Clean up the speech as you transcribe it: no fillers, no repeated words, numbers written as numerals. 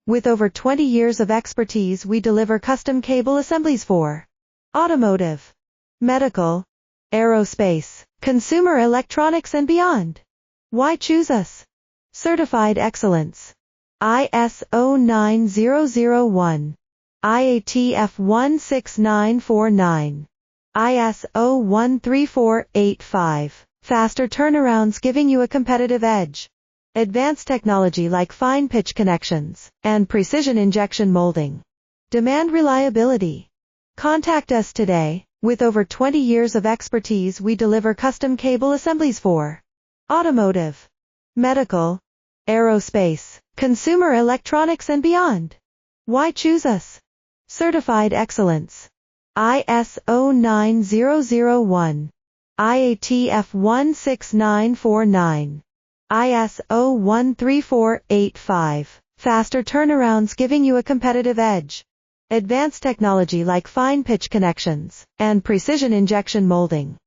With over 20 years of expertise, we deliver custom cable assemblies for automotive, medical, aerospace, consumer electronics and beyond. Why choose us? Certified excellence. ISO 9001, IATF 16949, ISO 13485. Faster turnarounds giving you a competitive edge. Advanced technology like fine pitch connections and precision injection molding. Demand reliability. Contact us today. With over 20 years of expertise, we deliver custom cable assemblies for automotive, medical, aerospace, consumer electronics and beyond. Why choose us? Certified excellence. ISO 9001, IATF 16949, ISO 13485. Faster turnarounds giving you a competitive edge. Advanced technology like fine pitch connections and precision injection molding.